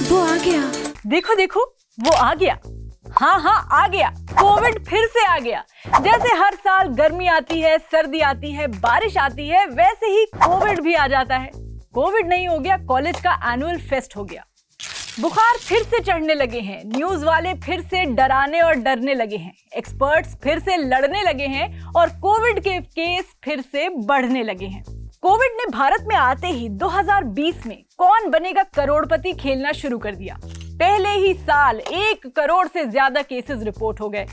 वो आ गया। देखो देखो वो आ गया। हाँ आ गया। कोविड फिर से आ गया। जैसे हर साल गर्मी आती है, सर्दी आती है, बारिश आती है, वैसे ही कोविड भी आ जाता है। कोविड नहीं हो गया, कॉलेज का एनुअल फेस्ट हो गया। बुखार फिर से चढ़ने लगे हैं, न्यूज वाले फिर से डराने और डरने लगे हैं, एक्सपर्ट्स फिर से लड़ने लगे हैं और कोविड के केस फिर से बढ़ने लगे हैं। कोविड ने भारत में आते ही 2020 में कौन बनेगा करोड़पति खेलना शुरू कर दिया। पहले ही साल 1 करोड़ से ज्यादा केसेस रिपोर्ट हो गए।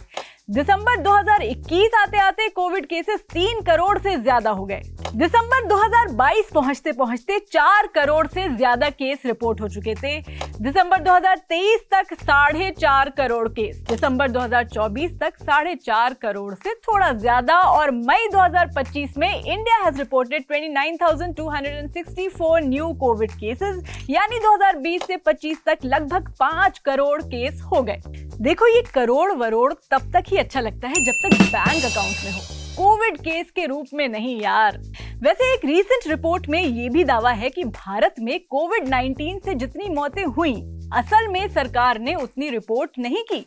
दिसंबर 2021 आते आते कोविड केसेस 3 करोड़ से ज्यादा हो गए। दिसंबर 2022 पहुंचते पहुंचते 4 करोड़ से ज्यादा केस रिपोर्ट हो चुके थे। दिसंबर 2023 तक 4.5 करोड़ केस, दिसंबर 2024 तक 4.5 करोड़ से थोड़ा ज्यादा और मई 2025 में India has reported 29,264 new Covid cases, यानी 2020 से 25 तक लगभग 5 करोड़ केस हो गए। देखो ये करोड़ वरोड़ तब तक ही अच्छा लगता है जब तक बैंक अकाउंट में हो, कोविड केस के रूप में नहीं यार। वैसे एक रीसेंट रिपोर्ट में ये भी दावा है कि भारत में कोविड-19 से जितनी मौतें हुई, असल में सरकार ने उतनी रिपोर्ट नहीं की।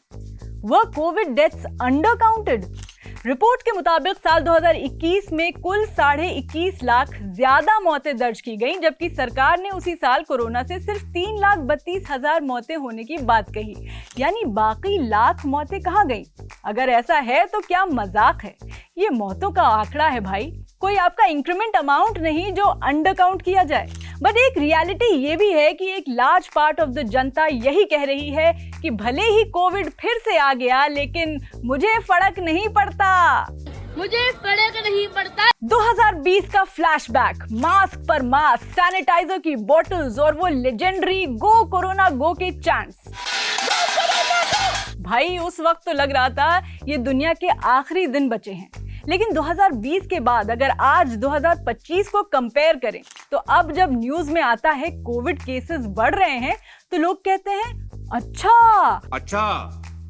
वह Covid deaths under counted. Report के मुताबिक साल 2021 में कुल 21.5 लाख ज्यादा मौतें दर्ज की गईं, जबकि सरकार ने उसी साल कोरोना से सिर्फ 3,32,000 मौतें होने की बात कही। यानी बाकी लाख मौतें कहाँ गईं? अगर ऐसा है तो क्या मजाक है? ये मौतों का आंकड़ा है भाई, कोई आपका इंक्रीमेंट अमाउंट नहीं जो अंडर काउंट किया जाए। बट एक रियलिटी ये भी है कि एक लार्ज पार्ट ऑफ द जनता यही कह रही है कि भले ही कोविड फिर से आ गया, लेकिन मुझे फर्क नहीं पड़ता। मुझे फर्क नहीं पड़ता। 2020 का फ्लैशबैक, मास्क पर मास्क, सैनिटाइजर की बोतल्स और वो लेजेंडरी गो कोरोना गो के चैंट्स। भाई उस वक्त तो लग रहा था ये दुनिया के आखिरी दिन बचे हैं, लेकिन 2020 के बाद अगर आज 2025 को कंपेयर करें तो अब जब न्यूज में आता है कोविड केसेस बढ़ रहे हैं तो लोग कहते हैं अच्छा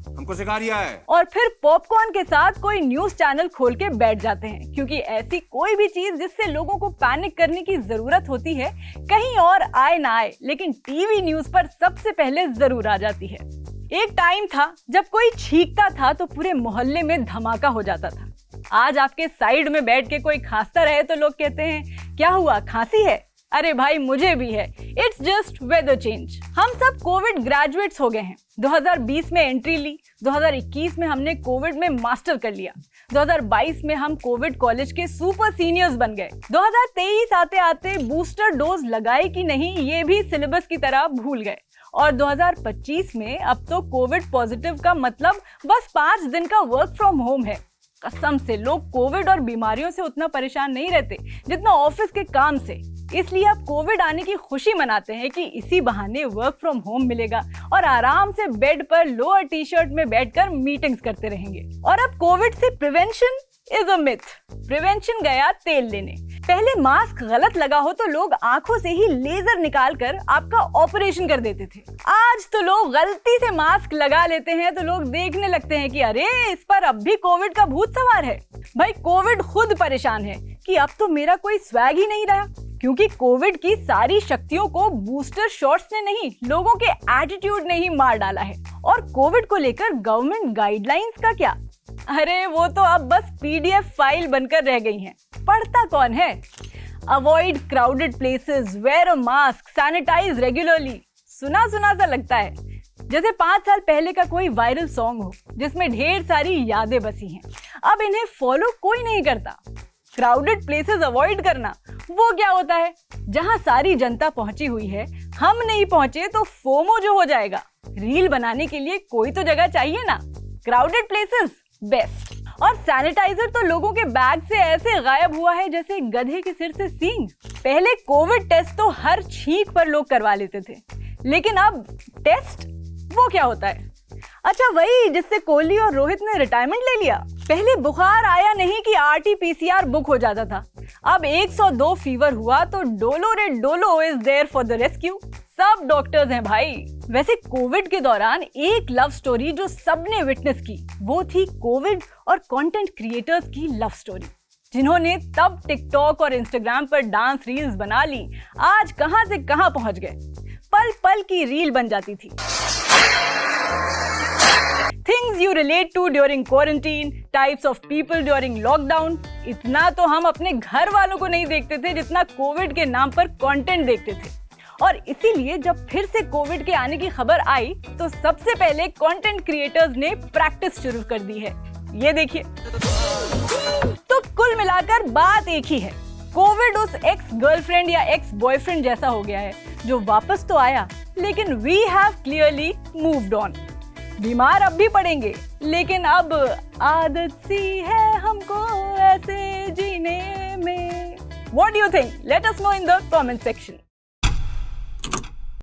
हमको सिखा रिया है, और फिर पॉपकॉर्न के साथ कोई न्यूज चैनल खोल के बैठ जाते हैं, क्योंकि ऐसी कोई भी चीज जिससे लोगों को पैनिक करने की जरूरत होती है कहीं और आए ना आए, लेकिन टीवी न्यूज पर सबसे पहले जरूर आ जाती है। एक टाइम था जब कोई छींकता था तो पूरे मोहल्ले में धमाका हो जाता था। आज आपके साइड में बैठ के कोई खांसता रहे तो लोग कहते हैं क्या हुआ, खांसी है? अरे भाई मुझे भी है, इट्स जस्ट वेदर चेंज। हम सब कोविड ग्रेजुएट्स हो गए हैं। 2020 में एंट्री ली, 2021 में हमने कोविड में मास्टर कर लिया, 2022 में हम कोविड कॉलेज के सुपर सीनियर्स बन गए, 2023 आते आते बूस्टर डोज लगाए कि नहीं ये भी सिलेबस की तरह भूल गए, और 2025 में अब तो कोविड पॉजिटिव का मतलब बस 5 दिन का वर्क फ्रॉम होम है। कसम से लोग कोविड और बीमारियों से उतना परेशान नहीं रहते जितना ऑफिस के काम से। इसलिए अब कोविड आने की खुशी मनाते हैं कि इसी बहाने वर्क फ्रॉम होम मिलेगा और आराम से बेड पर लोअर टी शर्ट में बैठकर मीटिंग्स करते रहेंगे। और अब कोविड से prevention is a myth. Prevention गया तेल लेने। पहले मास्क गलत लगा हो तो लोग आंखों से ही लेजर निकालकर आपका ऑपरेशन कर देते थे। आज तो लोग गलती से मास्क लगा लेते हैं तो लोग देखने लगते हैं कि अरे इस पर अब भी कोविड का भूत सवार है। भाई कोविड खुद परेशान है कि अब तो मेरा कोई स्वैग ही नहीं रहा, क्योंकि कोविड की सारी शक्तियों को बूस्टर शॉट्स ने नहीं, लोगों के एटीट्यूड ने ही मार डाला है। और कोविड को लेकर गवर्नमेंट गाइडलाइंस का क्या? अरे वो तो अब बस पीडीएफ फाइल बनकर रह गई हैं। पढ़ता कौन है? Avoid crowded places, wear a mask, sanitize regularly. सुना सुना सा लगता है, जैसे 5 साल पहले का कोई वायरल सॉन्ग हो जिसमें ढेर सारी यादें बसी हैं। अब इन्हें फॉलो कोई नहीं करता। क्राउडेड प्लेसेस अवॉइड करना वो क्या होता है? जहां सारी जनता पहुंची हुई है, हम नहीं पहुंचे तो फोमो जो हो जाएगा। रील बनाने के लिए कोई तो जगह चाहिए ना। Crowded places best. और सैनिटाइजर तो लोगों के बैग से ऐसे गायब हुआ है जैसे गधे के सिर से सींग। पहले कोविड टेस्ट तो हर छींक पर लोग करवा लेते थे, लेकिन अब टेस्ट वो क्या होता है? अच्छा वही जिससे कोहली और रोहित ने रिटायरमेंट ले लिया। पहले बुखार आया नहीं कि RT-PCR बुक हो जाता था, अब 102 फीवर हुआ तो डोलो रे Dolo is there for the rescue. सब डॉक्टर्स हैं भाई। वैसे कोविड के दौरान एक लव स्टोरी जो सबने विटनेस की वो थी कोविड और कंटेंट क्रिएटर्स की लव स्टोरी, जिन्होंने तब टिकटॉक और इंस्टाग्राम पर डांस रील्स बना ली, आज कहां से कहां पहुंच गए। पल पल की रील बन जाती थी। Things you relate to during quarantine, types of people during lockdown, इतना तो हम अपने घर वालों को नहीं देखते थे जितना कोविड के नाम पर कंटेंट देखते थे। और इसीलिए जब फिर से कोविड के आने की खबर आई तो सबसे पहले कंटेंट क्रिएटर्स ने प्रैक्टिस शुरू कर दी है। ये देखिए। तो कुल मिलाकर बात एक ही है, कोविड उस एक्स गर्लफ्रेंड या एक्स बॉयफ्रेंड जैसा हो गया है जो वापस तो आया लेकिन we have clearly moved on. बीमार अब भी पड़ेंगे लेकिन अब आदत सी है हमको ऐसे जीने में। What do you think? Let us know in the comment section.